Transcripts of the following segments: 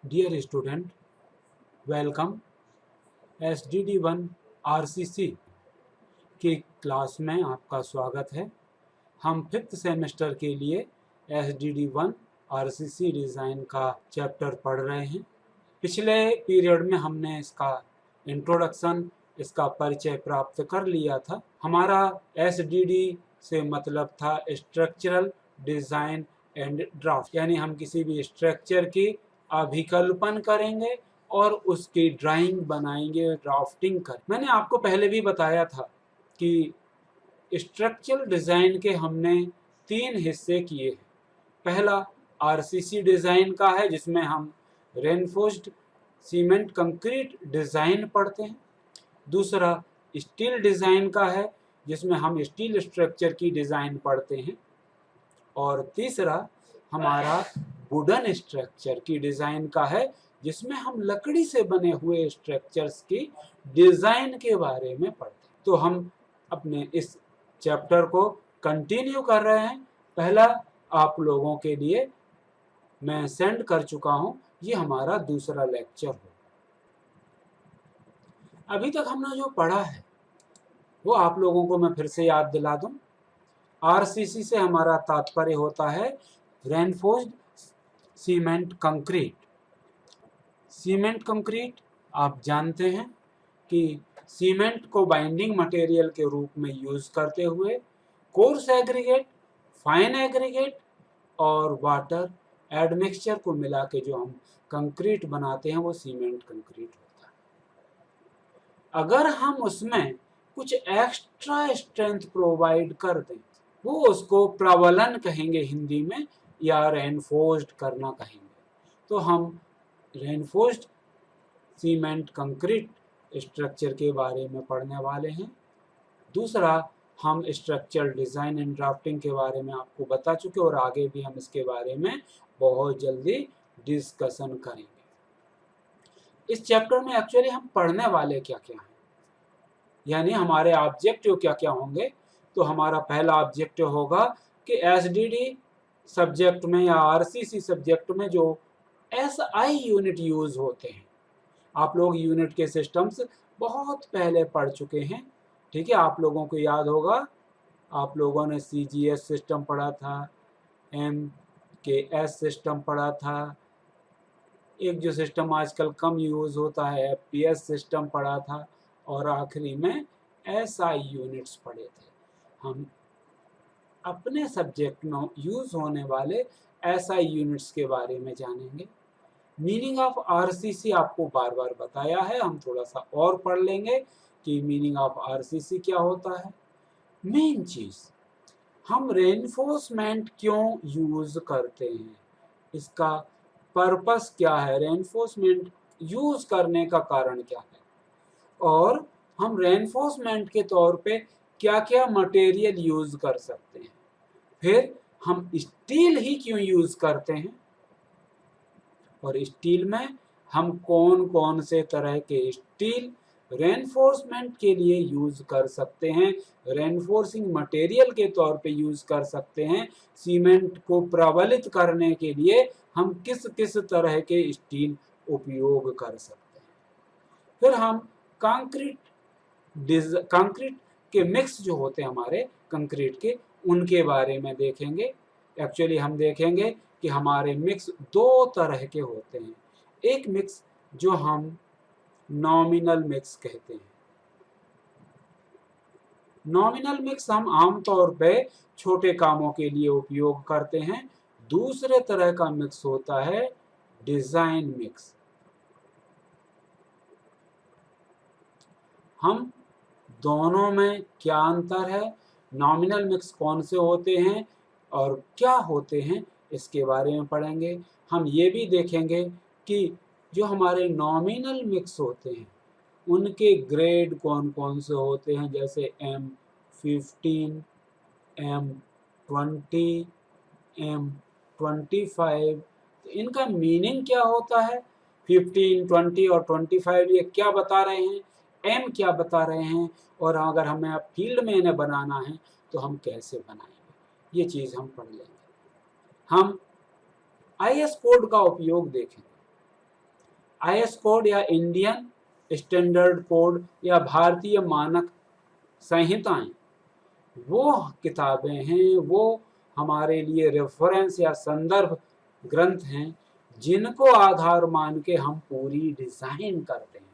Dear student, welcome. SDD1 RCC की class में आपका स्वागत है। हम 5th सेमेस्टर के लिए SDD1 RCC डिज़ाइन का चैप्टर पढ़ रहे हैं। पिछले पीरियड में हमने इसका इंट्रोडक्शन, इसका परिचय प्राप्त कर लिया था। हमारा SDD से मतलब था स्ट्रक्चरल डिज़ाइन एंड ड्राफ्ट, यानी हम किसी भी स्ट्रक्चर की अभिकल्पन करेंगे और उसकी ड्राइंग बनाएंगे, ड्राफ्टिंग कर। मैंने आपको पहले भी बताया था कि स्ट्रक्चरल डिज़ाइन के हमने 3 हिस्से किए हैं। पहला RCC डिज़ाइन का है, जिसमें हम रेनफोर्स्ड सीमेंट कंक्रीट डिज़ाइन पढ़ते हैं। दूसरा स्टील डिज़ाइन का है, जिसमें हम स्टील स्ट्रक्चर की डिज़ाइन पढ़ते हैं। और तीसरा हमारा वुडन स्ट्रक्चर की डिज़ाइन का है, जिसमें हम लकड़ी से बने हुए स्ट्रक्चर्स की डिज़ाइन के बारे में पढ़ते हैं। तो हम अपने इस चैप्टर को कंटिन्यू कर रहे हैं। पहला आप लोगों के लिए मैं सेंड कर चुका हूँ, ये हमारा दूसरा लेक्चर हो। अभी तक हमने जो पढ़ा है वो आप लोगों को मैं फिर से याद दिला दूं। RCC से हमारा तात्पर्य होता है reinforced cement concrete. Cement concrete आप जानते हैं कि सीमेंट को बाइंडिंग मटेरियल के रूप में यूज करते हुए कोर्स एग्रीगेट, फाइन एग्रीगेट और वाटर एडमिक्सचर को मिला के जो हम कंक्रीट बनाते हैं वो सीमेंट कंक्रीट होता है। अगर हम उसमें कुछ एक्स्ट्रा स्ट्रेंथ प्रोवाइड कर दें, वो उसको प्रबलन कहेंगे हिंदी में, या रेनफोर्स्ड करना कहेंगे। तो हम रेनफोर्स्ड सीमेंट कंक्रीट स्ट्रक्चर के बारे में पढ़ने वाले हैं। दूसरा, हम स्ट्रक्चरल डिज़ाइन एंड ड्राफ्टिंग के बारे में आपको बता चुके और आगे भी हम इसके बारे में बहुत जल्दी डिस्कशन करेंगे। इस चैप्टर में एक्चुअली हम पढ़ने वाले क्या क्या हैं, यानी हमारे ऑब्जेक्टिव क्या क्या होंगे। तो हमारा पहला ऑब्जेक्टिव होगा कि SDD सब्जेक्ट में या RCC सब्जेक्ट में जो SI यूनिट यूज होते हैं, आप लोग यूनिट के सिस्टम्स बहुत पहले पढ़ चुके हैं, ठीक है। आप लोगों को याद होगा, आप लोगों ने CGS सिस्टम पढ़ा था, MKS सिस्टम पढ़ा था, एक जो सिस्टम आजकल कम यूज होता है FPS सिस्टम पढ़ा था, और आखिरी में SI यूनिट्स पढ़े थे। हम अपने सब्जेक्ट में यूज होने वाले SI यूनिट्स के बारे में जानेंगे। मीनिंग ऑफ RCC आपको बार बार बताया है, हम थोड़ा सा और पढ़ लेंगे कि मीनिंग ऑफ RCC क्या होता है। मेन चीज, हम रेनफोर्समेंट क्यों यूज करते हैं, इसका पर्पस क्या है, रेनफोर्समेंट यूज करने का कारण क्या है, और हम रेनफोर्समेंट के तौर पे क्या क्या मटेरियल यूज कर सकते हैं। फिर हम स्टील ही क्यों यूज करते हैं, और स्टील में हम कौन कौन से तरह के स्टील रेनफोर्समेंट के लिए यूज कर सकते हैं, रेनफोर्सिंग मटेरियल के तौर पे यूज कर सकते हैं। सीमेंट को प्रबलित करने के लिए हम किस किस तरह के स्टील उपयोग कर सकते हैं। फिर हम कंक्रीट के मिक्स जो होते हैं हमारे कंक्रीट के, उनके बारे में देखेंगे। एक्चुअली हम देखेंगे कि हमारे मिक्स 2 तरह के होते हैं। एक मिक्स जो हम नॉमिनल मिक्स कहते हैं। नॉमिनल मिक्स हम आमतौर पे छोटे कामों के लिए उपयोग करते हैं। दूसरे तरह का मिक्स होता है डिजाइन मिक्स। हम दोनों में क्या अंतर है, नॉमिनल मिक्स कौन से होते हैं और क्या होते हैं, इसके बारे में पढ़ेंगे। हम ये भी देखेंगे कि जो हमारे नॉमिनल मिक्स होते हैं उनके ग्रेड कौन कौन से होते हैं, जैसे M15, M20, M25। इनका मीनिंग क्या होता है, 15, 20 और 25 ये क्या बता रहे हैं, M क्या बता रहे हैं, और अगर हमें फील्ड में इन्हें बनाना है तो हम कैसे बनाएंगे, ये चीज़ हम पढ़ लेंगे। हम IS कोड का उपयोग देखेंगे। IS कोड या इंडियन स्टैंडर्ड कोड या भारतीय मानक संहिताएं वो किताबें हैं, वो हमारे लिए रेफरेंस या संदर्भ ग्रंथ हैं जिनको आधार मान के हम पूरी डिजाइन करते हैं।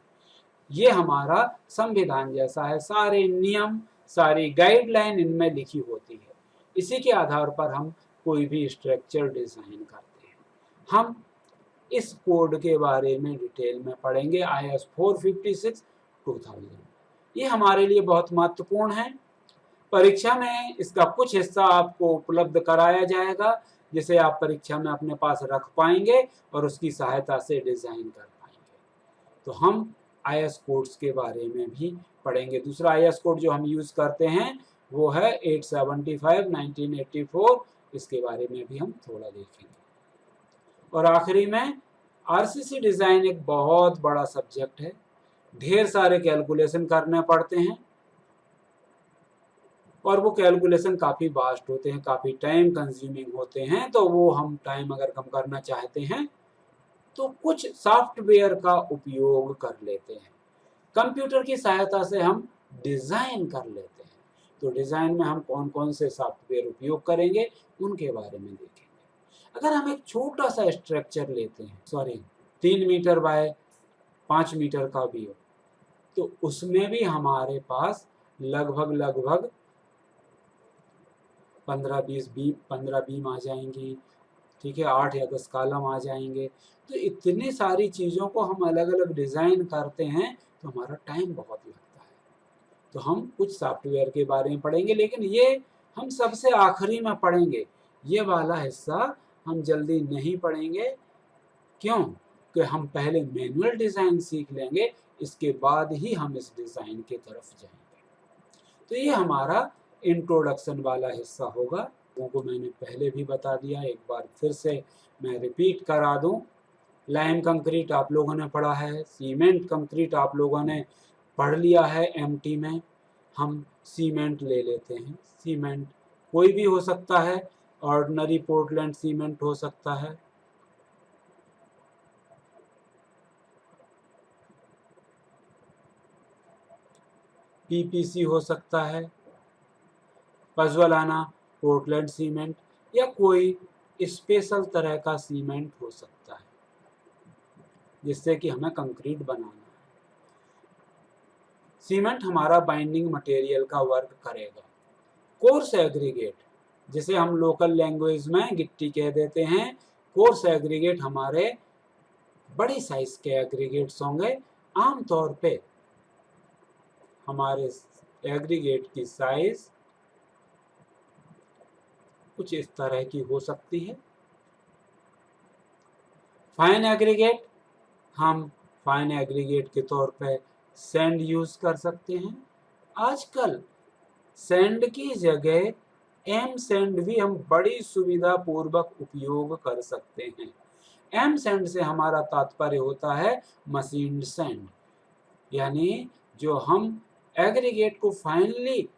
ये हमारा संविधान जैसा है, सारे नियम सारी गाइडलाइन इनमें लिखी होती है, इसी के आधार पर हम कोई भी स्ट्रक्चर डिजाइन करते हैं। हम इस कोड के बारे में डिटेल में पढ़ेंगे, IS 456 2000। ये हमारे लिए बहुत महत्वपूर्ण है। परीक्षा में इसका कुछ हिस्सा आपको उपलब्ध कराया जाएगा जिसे आप परीक्षा में अपने पास रख पाएंगे और उसकी सहायता से डिजाइन कर पाएंगे। तो हम IS कोड्स के बारे में भी पढ़ेंगे। दूसरा IS कोड जो हम यूज करते हैं वो है 875 1984, इसके बारे में भी हम थोड़ा देखेंगे। और आखिरी में RCC डिजाइन एक बहुत बड़ा सब्जेक्ट है, ढेर सारे कैलकुलेशन करने पड़ते हैं और वो कैलकुलेशन काफ़ी वास्ट होते हैं, काफ़ी टाइम कंज्यूमिंग होते हैं। तो वो हम टाइम अगर कम करना चाहते हैं तो कुछ सॉफ्टवेयर का उपयोग कर लेते हैं, कंप्यूटर की सहायता से हम डिज़ाइन कर लेते हैं। तो डिज़ाइन में हम कौन कौन से सॉफ्टवेयर उपयोग करेंगे उनके बारे में देखेंगे। अगर हम एक छोटा सा स्ट्रक्चर लेते हैं, 3 मीटर बाय 5 मीटर का भी हो, तो उसमें भी हमारे पास लगभग 15 बीम आ जाएंगी, ठीक है, 8 या 10 कॉलम आ जाएंगे। तो इतनी सारी चीज़ों को हम अलग अलग डिज़ाइन करते हैं तो हमारा टाइम बहुत लगता है। तो हम कुछ सॉफ्टवेयर के बारे में पढ़ेंगे, लेकिन ये हम सबसे आखिरी में पढ़ेंगे। ये वाला हिस्सा हम जल्दी नहीं पढ़ेंगे, क्यों कि हम पहले मैनुअल डिज़ाइन सीख लेंगे, इसके बाद ही हम इस डिज़ाइन की तरफ जाएंगे। तो ये हमारा इंट्रोडक्शन वाला हिस्सा होगा। को मैंने पहले भी बता दिया, एक बार फिर से मैं रिपीट करा दूं। लाइम कंक्रीट आप लोगों ने पढ़ा है, सीमेंट कंक्रीट आप लोगों ने पढ़ लिया है MT में। हम सीमेंट ले लेते हैं, सीमेंट कोई भी हो सकता है, ऑर्डिनरी पोर्टलैंड सीमेंट हो सकता है, PPC हो सकता है, पजवलाना पोर्टलैंड सीमेंट, या कोई स्पेशल तरह का सीमेंट हो सकता है जिससे कि हमें कंक्रीट बनाना है। सीमेंट हमारा बाइंडिंग मटेरियल का वर्क करेगा। कोर्स एग्रीगेट, जिसे हम लोकल लैंग्वेज में गिट्टी कह देते हैं, कोर्स एग्रीगेट हमारे बड़ी साइज के एग्रीगेट्स होंगे। आमतौर पे हमारे एग्रीगेट की साइज कुछ इस तरह की हो सकती है। फाइन एग्रीगेट, हम फाइन एग्रीगेट के तौर पे सैंड यूज कर सकते हैं। आजकल सैंड की जगह एम सैंड भी हम बड़ी सुविधा पूर्वक उपयोग कर सकते हैं। एम सैंड से हमारा तात्पर्य होता है मशीन्ड सैंड, यानी जो हम एग्रीगेट को फाइनली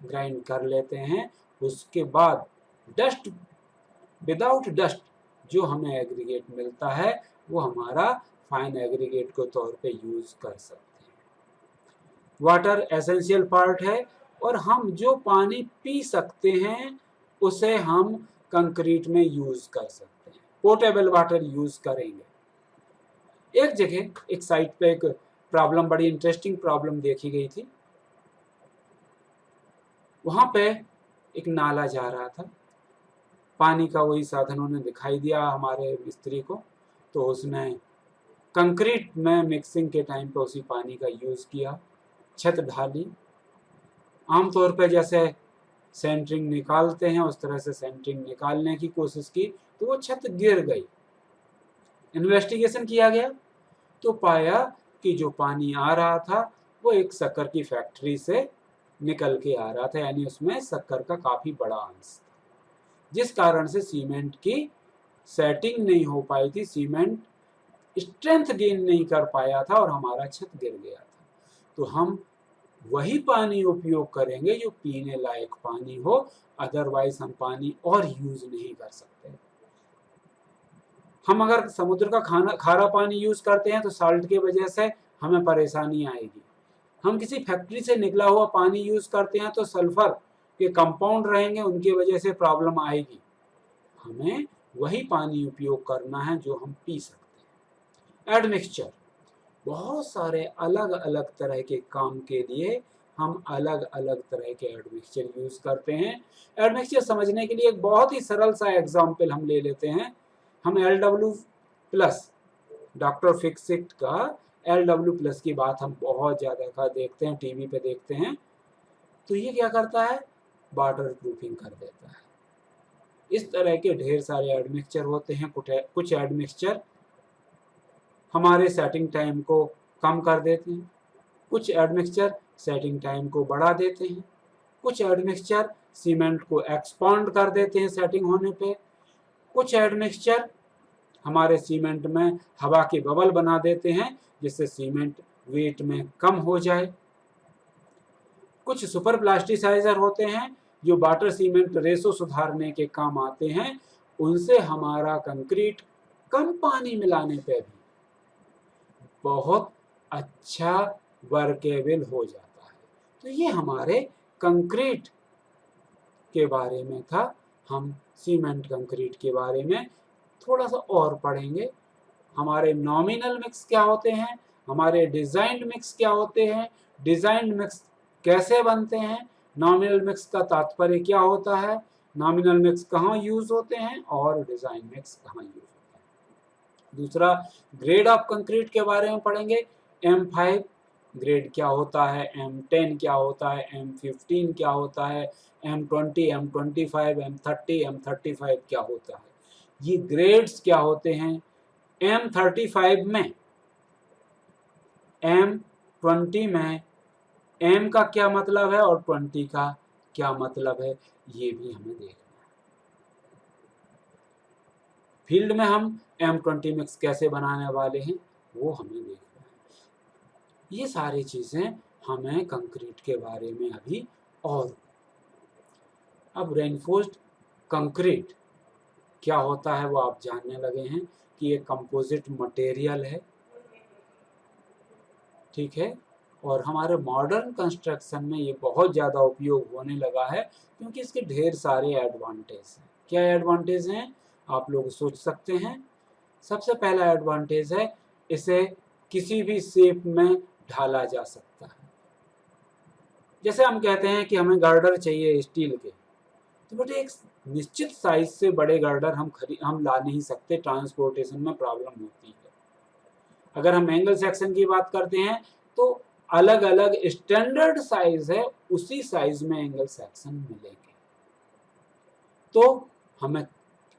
ग्राइंड कर लेते हैं, उसके बाद डस्ट, विदाउट डस्ट जो हमें एग्रीगेट मिलता है वो हमारा फाइन एग्रीगेट के तौर पे यूज कर सकते हैं। वाटर एसेंशियल पार्ट है और हम जो पानी पी सकते हैं उसे हम कंक्रीट में यूज कर सकते हैं, पोर्टेबल वाटर यूज करेंगे। एक जगह एक साइट पे एक प्रॉब्लम, बड़ी इंटरेस्टिंग प्रॉब्लम देखी गई थी। वहां पे एक नाला जा रहा था, पानी का वही साधन उन्हें दिखाई दिया हमारे मिस्त्री को, तो उसने कंक्रीट में मिक्सिंग के टाइम पे उसी पानी का यूज़ किया, छत ढाली। आमतौर पे जैसे सेंटरिंग निकालते हैं उस तरह से सेंटरिंग निकालने की कोशिश की तो वो छत गिर गई। इन्वेस्टिगेशन किया गया तो पाया कि जो पानी आ रहा था वो एक शक्कर की फैक्ट्री से निकल के आ रहा था, यानी उसमें शक्कर का काफ़ी बड़ा अंश था, जिस कारण से सीमेंट की सेटिंग नहीं हो पाई थी, सीमेंट स्ट्रेंथ गेन नहीं कर पाया था और हमारा छत गिर गया था। तो हम वही पानी उपयोग करेंगे जो पीने लायक पानी हो, अदरवाइज हम पानी और यूज नहीं कर सकते। हम अगर समुद्र का खारा पानी यूज करते हैं तो साल्ट की वजह से हमें परेशानी आएगी। हम किसी फैक्ट्री से निकला हुआ पानी यूज करते हैं तो सल्फर के कंपाउंड रहेंगे, उनकी वजह से प्रॉब्लम आएगी। हमें वही पानी उपयोग करना है जो हम पी सकते हैं। एडमिक्सचर, बहुत सारे अलग अलग तरह के काम के लिए हम अलग अलग तरह के एडमिक्सचर यूज करते हैं। एडमिक्सचर समझने के लिए एक बहुत ही सरल सा एग्जाम्पल हम ले लेते हैं। हम LW+ डॉक्टर फिक्सिट का LW+ की बात हम बहुत ज़्यादा का देखते हैं, टीवी पे देखते हैं। तो ये क्या करता है, वाटर प्रूफिंग कर देता है। इस तरह के ढेर सारे एडमिक्सचर होते हैं। कुछ एडमिक्सचर हमारे सेटिंग टाइम को कम कर देते हैं, कुछ एडमिक्सचर सेटिंग टाइम को बढ़ा देते हैं, कुछ एडमिक्सचर सीमेंट को एक्सपांड कर देते हैं सेटिंग होने पे, कुछ एडमिक्सचर हमारे सीमेंट में हवा के बबल बना देते हैं जिससे सीमेंट वेट में कम हो जाए। कुछ सुपर प्लास्टिसाइजर होते हैं जो वाटर सीमेंट रेशो सुधारने के काम आते हैं। उनसे हमारा कंक्रीट कम पानी मिलाने पे भी बहुत अच्छा वर्केबल हो जाता है। तो ये हमारे कंक्रीट के बारे में था। हम सीमेंट कंक्रीट के बारे में थोड़ा सा और पढ़ेंगे। हमारे नॉमिनल मिक्स क्या होते हैं, हमारे डिजाइंड मिक्स क्या होते हैं, डिजाइंड मिक्स कैसे बनते हैं, नॉमिनल मिक्स का तात्पर्य क्या होता है, नॉमिनल मिक्स कहाँ यूज होते हैं और डिजाइन मिक्स कहाँ यूज होते हैं। दूसरा, ग्रेड ऑफ कंक्रीट के बारे में पढ़ेंगे। M5 ग्रेड क्या होता है, M10 क्या होता है, M15 क्या होता है, M20, M25, M30, M35 क्या होता है। ये ग्रेड्स क्या होते हैं। M35 में, M20 में M का क्या मतलब है और 20 का क्या मतलब है, ये भी हमें देखना है। फील्ड में हम M20 मिक्स कैसे बनाने वाले हैं वो हमें देखना है। ये सारी चीजें हमें कंक्रीट के बारे में अभी। और अब रेनफोर्स्ड कंक्रीट क्या होता है वो आप जानने लगे हैं कि ये कंपोजिट मटेरियल है, ठीक है। और हमारे मॉडर्न कंस्ट्रक्शन में ये बहुत ज़्यादा उपयोग होने लगा है क्योंकि इसके ढेर सारे एडवांटेज हैं। क्या एडवांटेज हैं आप लोग सोच सकते हैं। सबसे पहला एडवांटेज है इसे किसी भी शेप में ढाला जा सकता है। जैसे हम कहते हैं कि हमें गर्डर चाहिए स्टील के, तो बट एक निश्चित साइज से बड़े गर्डर हम ला नहीं सकते, ट्रांसपोर्टेशन में प्रॉब्लम होती है। अगर हम एंगल सेक्शन की बात करते हैं तो अलग अलग स्टैंडर्ड साइज है, उसी साइज में एंगल सेक्शन मिलेंगे। तो हमें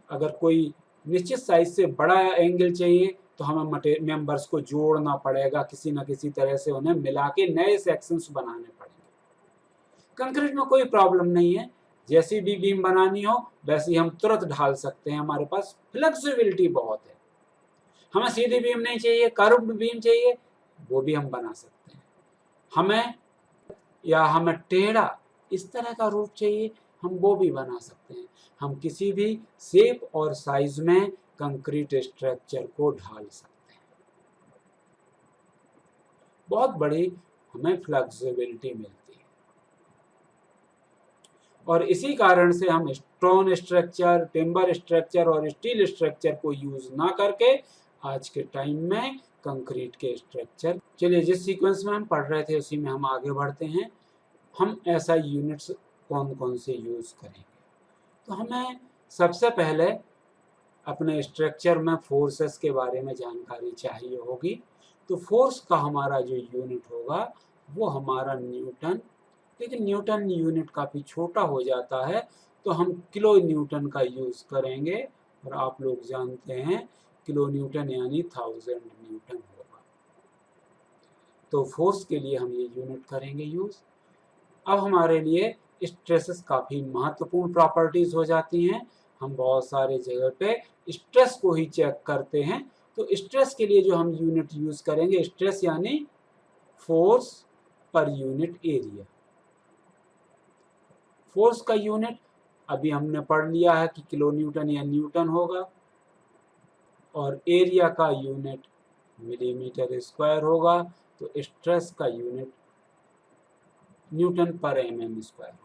अगर कोई निश्चित साइज से बड़ा एंगल चाहिए तो हमें मेंबर्स को जोड़ना पड़ेगा, किसी ना किसी तरह से उन्हें मिला के नए सेक्शंस बनाने पड़ेंगे। कंक्रीट में कोई प्रॉब्लम नहीं है, जैसी भी बीम बनानी हो वैसी हम तुरंत ढाल सकते हैं, हमारे पास फ्लेक्सिबिलिटी बहुत है। हमें सीधी बीम नहीं चाहिए, कर्व्ड बीम चाहिए, वो भी हम बना सकते हैं। हमें टेढ़ा इस तरह का रूप चाहिए, हम वो भी बना सकते हैं। हम किसी भी शेप और साइज में कंक्रीट स्ट्रक्चर को ढाल सकते हैं। बहुत बड़ी हमें फ्लेक्सिबिलिटी मिलती है और इसी कारण से हम स्टोन स्ट्रक्चर, टिम्बर स्ट्रक्चर और स्टील स्ट्रक्चर को यूज ना करके आज के टाइम में कंक्रीट के स्ट्रक्चर। चलिए, जिस सीक्वेंस में हम पढ़ रहे थे उसी में हम आगे बढ़ते हैं। हम ऐसा यूनिट्स कौन कौन से यूज करेंगे। तो हमें सबसे पहले अपने स्ट्रक्चर में फोर्सेस के बारे में जानकारी चाहिए होगी। तो फोर्स का हमारा जो यूनिट होगा वो हमारा न्यूटन, लेकिन न्यूटन यूनिट काफ़ी छोटा हो जाता है तो हम किलो न्यूटन का यूज़ करेंगे। और आप लोग जानते हैं किलो न्यूटन यानी 1000 न्यूटन होगा। तो फोर्स के लिए हम ये यूनिट करेंगे यूज़। अब हमारे लिए स्ट्रेसेस काफ़ी महत्वपूर्ण प्रॉपर्टीज़ हो जाती हैं। हम बहुत सारे जगह पे स्ट्रेस को ही चेक करते हैं। तो स्ट्रेस के लिए जो हम यूनिट यूज़ करेंगे, स्ट्रेस यानी force per unit area. Force का यूनिट अभी हमने पढ़ लिया है कि किलो न्यूटन या न्यूटन होगा। और एरिया का यूनिट मिलीमीटर स्क्वायर होगा, तो स्ट्रेस का यूनिट न्यूटन पर mm स्क्वायर होगा।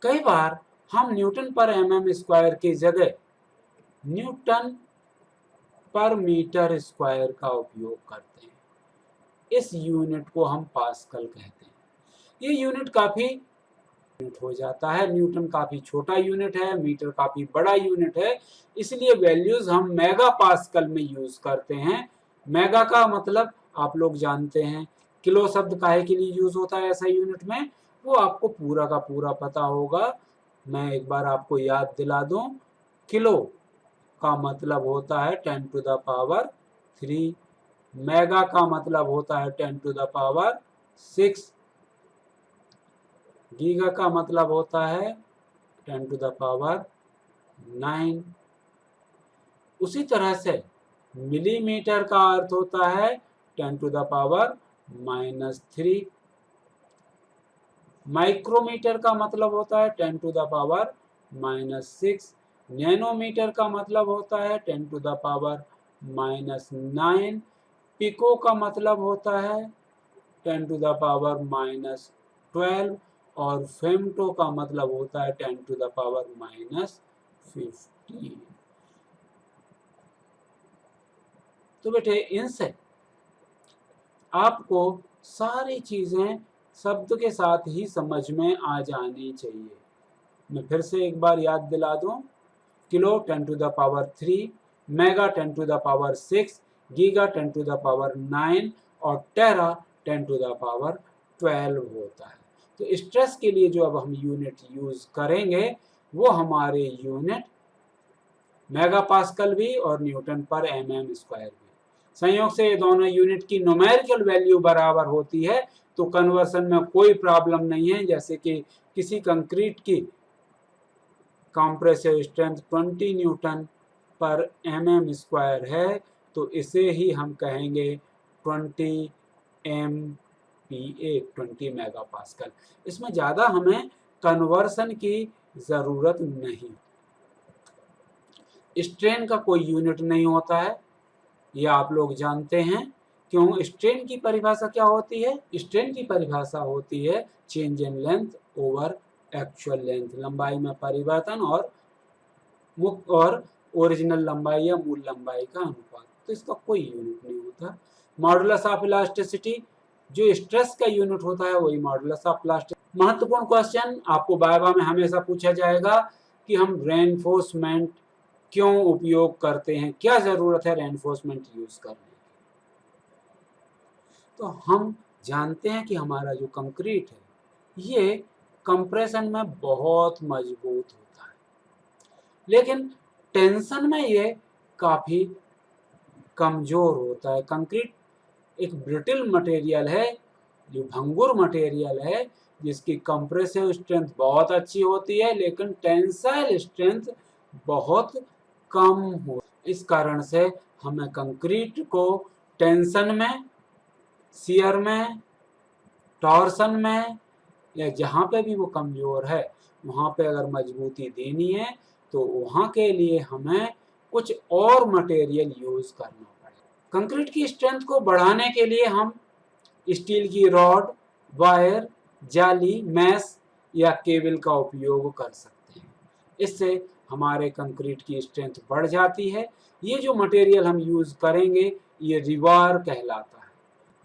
कई बार हम न्यूटन पर mm स्क्वायर की जगह न्यूटन पर मीटर स्क्वायर का उपयोग करते हैं। इस यूनिट को हम पास्कल कहते हैं। ये यूनिट काफी यूनिट हो जाता है। न्यूटन काफी छोटा यूनिट है, मीटर काफी बड़ा यूनिट है, इसलिए वैल्यूज हम मेगा पास्कल में यूज करते हैं। मेगा का मतलब आप लोग जानते हैं, किलो शब्द काहे के लिए यूज होता है ऐसा यूनिट में, वो आपको पूरा का पूरा पता होगा। मैं एक बार आपको याद दिला दूं, किलो का मतलब होता है 10 टू द पावर 3, मेगा का मतलब होता है 10 टू द पावर 6, गीगा का मतलब होता है 10 टू द पावर 9। उसी तरह से मिलीमीटर का अर्थ होता है 10 टू द पावर -3, माइक्रोमीटर का मतलब होता है 10 टू द पावर -6, नैनोमीटर का मतलब होता है 10 टू द पावर -9, पिको का मतलब होता है 10 टू द पावर -12 और फेमटो का मतलब होता है 10 टू द पावर -15। तो बेटे इनसे आपको सारी चीजें शब्द के साथ ही समझ में आ जानी चाहिए। मैं फिर से एक बार याद दिला दूं, kilo 10 to the power 3, mega 10 to the power 6, giga 10 to the power 9 और टेरा 10 टू द पावर 12 होता है। तो स्ट्रेस के लिए जो अब हम यूनिट यूज करेंगे वो हमारे यूनिट मेगा पास्कल भी और न्यूटन पर mm स्क्वायर भी। संयोग से ये दोनों यूनिट की न्यूमेरिकल वैल्यू बराबर होती है तो कन्वर्सन में कोई प्रॉब्लम नहीं है। जैसे कि किसी कंक्रीट की कंप्रेसिव स्ट्रेंथ 20 न्यूटन पर mm स्क्वायर है तो इसे ही हम कहेंगे 20 MPa, 20 मेगा पास्कल। इसमें ज़्यादा हमें कन्वर्सन की ज़रूरत नहीं। स्ट्रेन का कोई यूनिट नहीं होता है, ये आप लोग जानते हैं। क्यों? स्ट्रेन की परिभाषा क्या होती है? स्ट्रेन की परिभाषा होती है change in length over actual length, लंबाई में परिवर्तन और ओरिजिनल लंबाई या मूल लंबाई का अनुपात। तो इसका कोई यूनिट नहीं होता। मॉडुलस ऑफ इलास्टिसिटी, जो स्ट्रेस का यूनिट होता है वही मॉडुलस ऑफ इलास्टिसिटी। महत्वपूर्ण क्वेश्चन आपको वाइवा में हमेशा पूछा जाएगा कि हम रेनफोर्समेंट क्यों उपयोग करते हैं, क्या जरूरत है रेनफोर्समेंट यूज करने की। तो हम जानते हैं कि हमारा जो कंक्रीट है ये कंप्रेशन में बहुत मजबूत होता है, लेकिन टेंशन में ये काफी कमजोर होता है। कंक्रीट एक ब्रिटल मटेरियल है, जो भंगुर मटेरियल है, जिसकी कंप्रेसिव स्ट्रेंथ बहुत अच्छी होती है लेकिन टेंसाइल स्ट्रेंथ बहुत कम हो। इस कारण से हमें कंक्रीट को टेंशन में, शियर में, टॉर्सन में या जहाँ पे भी वो कमजोर है वहाँ पे अगर मजबूती देनी है तो वहाँ के लिए हमें कुछ और मटेरियल यूज करना पड़ेगा। कंक्रीट की स्ट्रेंथ को बढ़ाने के लिए हम स्टील की रॉड, वायर, जाली, मैश या केबल का उपयोग कर सकते हैं। इससे हमारे कंक्रीट की स्ट्रेंथ बढ़ जाती है। ये जो मटेरियल हम यूज करेंगे ये रिबार कहलाता है।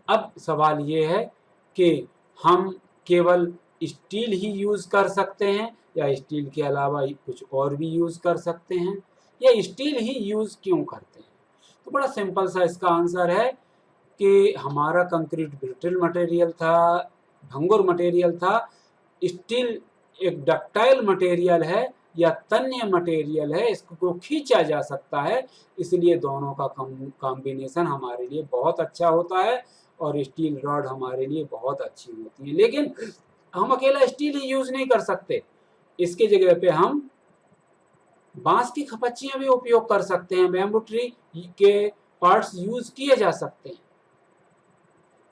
अब सवाल ये है कि हम केवल स्टील ही यूज कर सकते हैं या स्टील के अलावा कुछ और भी यूज कर सकते हैं, या स्टील ही यूज क्यों करते हैं? तो बड़ा सिंपल सा इसका आंसर है कि हमारा कंक्रीट ब्रिटल मटेरियल था, भंगुर मटेरियल था। स्टील एक डक्टाइल मटेरियल है या तन्य मटेरियल है, इसको खींचा जा सकता है, इसलिए दोनों का कॉम्बिनेशन हमारे लिए बहुत अच्छा होता है और स्टील रॉड हमारे लिए बहुत अच्छी होती है। लेकिन हम अकेला स्टील ही यूज नहीं कर सकते, इसके जगह पे हम बांस की खपच्चियां भी उपयोग कर सकते हैं। बैम्बू ट्री के पार्ट्स यूज किए जा सकते हैं,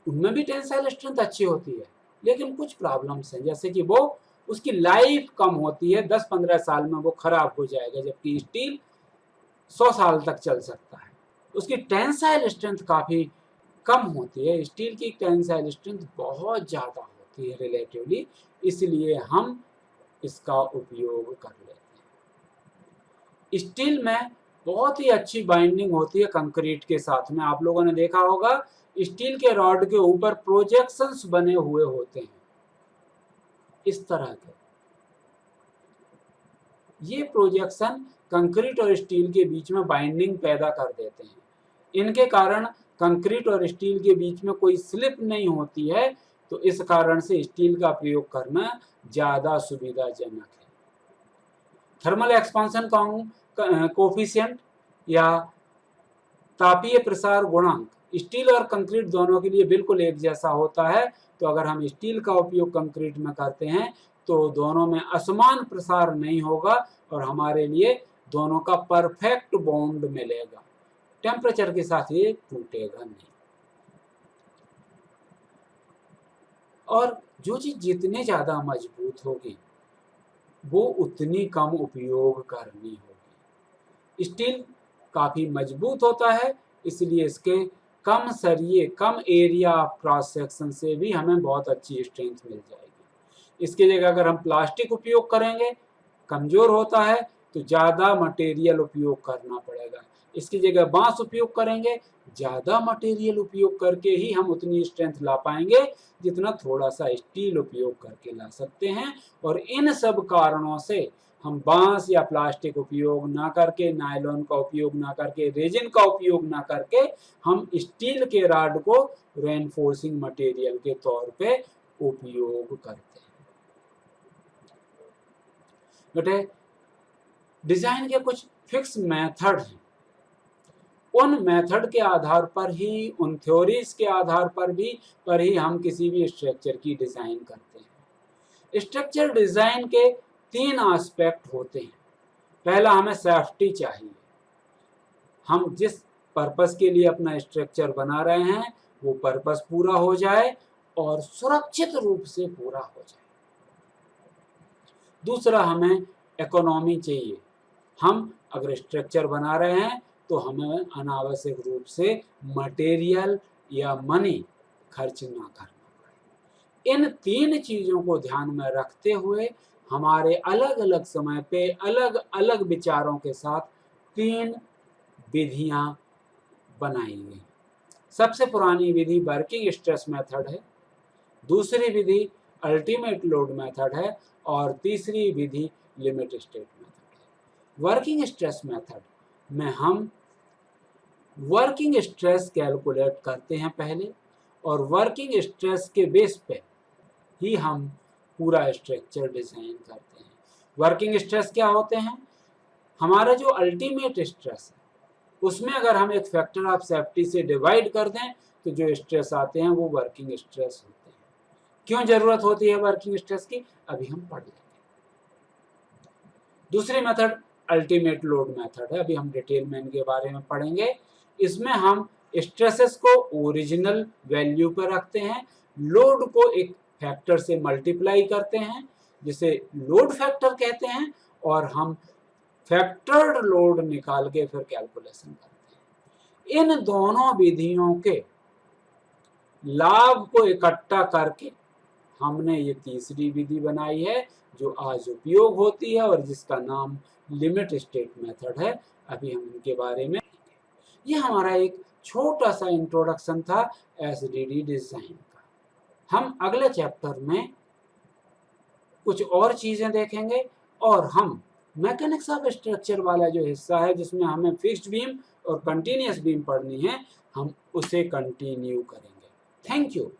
उनमें भी टेंसाइल स्ट्रेंथ अच्छी होती है, लेकिन कुछ प्रॉब्लम्स हैं, जैसे कि वो उसकी लाइफ कम होती है, 10-15 साल में वो खराब हो जाएगा, जबकि स्टील 100 साल तक चल सकता है। उसकी टेंसाइल स्ट्रेंथ काफ़ी कम होती है, स्टील की टेंसाइल स्ट्रेंथ बहुत ज़्यादा होती है रिलेटिवली, इसलिए हम इसका उपयोग कर लेते हैं। स्टील में बहुत ही अच्छी बाइंडिंग होती है कंक्रीट के साथ में। आप लोगों ने देखा होगा स्टील के रॉड के ऊपर प्रोजेक्शंस बने हुए होते हैं इस तरह के। ये प्रोजेक्शन कंक्रीट और स्टील के बीच में बाइंडिंग पैदा कर देते हैं। इनके कारण कंक्रीट और स्टील के बीच में कोई स्लिप नहीं होती है, तो इस कारण से स्टील का प्रयोग करना ज़्यादा सुविधाजनक है। थर्मल एक्सपांशन कोफिशिएंट या तापीय प्रसार गुणांक स्टील और कंक्रीट दोनों के लिए बिल्कुल एक जैसा होता है। तो अगर हम स्टील का उपयोग कंक्रीट में करते हैं तो दोनों में असमान प्रसार नहीं होगा और हमारे लिए दोनों का परफेक्ट बॉन्ड मिलेगा। टेम्परेचर के साथ ये टूटेगा नहीं। और जो चीज जितने ज्यादा मजबूत होगी वो उतनी कम उपयोग करनी होगी। स्टील काफी मजबूत होता है, इसलिए इसके कम सरिये, कम एरिया ऑफ क्रॉस सेक्शन से भी हमें बहुत अच्छी स्ट्रेंथ मिल जाएगी। इसकी जगह अगर हम प्लास्टिक उपयोग करेंगे, कमजोर होता है तो ज़्यादा मटेरियल उपयोग करना पड़ेगा। इसकी जगह बांस उपयोग करेंगे, ज़्यादा मटेरियल उपयोग करके ही हम उतनी स्ट्रेंथ ला पाएंगे जितना थोड़ा सा स्टील उपयोग करके ला सकते हैं। और इन सब कारणों से हम बांस या प्लास्टिक उपयोग ना करके, नायलॉन का उपयोग ना करके, रेजिन का उपयोग ना करके हम स्टील के रॉड को रेनफोर्सिंग मटेरियल के तौर पे उपयोग करते हैं। बेटे, डिजाइन के कुछ फिक्स मेथड हैं। उन मेथड के आधार पर ही, उन थ्योरीज के आधार पर ही हम किसी भी स्ट्रक्चर की डिजाइन करते हैं। स्ट्रक्चर डिजाइन के 3 एस्पेक्ट होते हैं। पहला, हमें सेफ्टी चाहिए। हम जिस पर्पस के लिए अपना स्ट्रक्चर बना रहे हैं वो पर्पस पूरा हो जाए और सुरक्षित रूप से पूरा हो जाए। दूसरा, हमें इकोनॉमी चाहिए। हम अगर स्ट्रक्चर बना रहे हैं तो हमें अनावश्यक रूप से मटेरियल या मनी खर्च ना करना पड़े। इन 3 चीज़ों को ध्यान में रखते हुए हमारे अलग अलग समय पे अलग अलग विचारों के साथ 3 विधियां बनाई गई। सबसे पुरानी विधि वर्किंग स्ट्रेस मेथड है, दूसरी विधि अल्टीमेट लोड मेथड है और तीसरी विधि लिमिट स्टेट मेथड है। वर्किंग स्ट्रेस मेथड में हम वर्किंग स्ट्रेस कैलकुलेट करते हैं पहले, और वर्किंग स्ट्रेस के बेस पे ही हम पूरा स्ट्रक्चर डिजाइन करते हैं। वर्किंग स्ट्रेस क्या होते हैं? हमारा जो अल्टीमेट स्ट्रेस है उसमें अगर हम एक फैक्टर ऑफ सेफ्टी से डिवाइड कर दें तो जो स्ट्रेस आते हैं वो वर्किंग स्ट्रेस होते हैं। क्यों जरूरत होती है वर्किंग स्ट्रेस की, अभी हम पढ़ लेंगे। दूसरी मेथड अल्टीमेट लोड मेथड है, अभी हम डिटेल में इनके बारे में पढ़ेंगे। इसमें हम स्ट्रेसेस को ओरिजिनल वैल्यू पर रखते हैं, लोड को एक फैक्टर से मल्टीप्लाई करते हैं जिसे लोड फैक्टर कहते हैं, और हम फैक्टर्ड लोड निकाल के फिर कैलकुलेशन करते हैं। इन दोनों विधियों के लाभ को इकट्ठा करके हमने ये तीसरी विधि बनाई है जो आज उपयोग होती है और जिसका नाम लिमिट स्टेट मेथड है। अभी हम इनके बारे में, ये हमारा एक छोटा सा इंट्रोडक्शन था एसडीडी डिजाइन का। हम अगले चैप्टर में कुछ और चीजें देखेंगे और हम मैकेनिक्स ऑफ स्ट्रक्चर वाला जो हिस्सा है जिसमें हमें फिक्स्ड बीम और कंटिन्यूअस बीम पढ़नी है, हम उसे कंटिन्यू करेंगे। Thank you.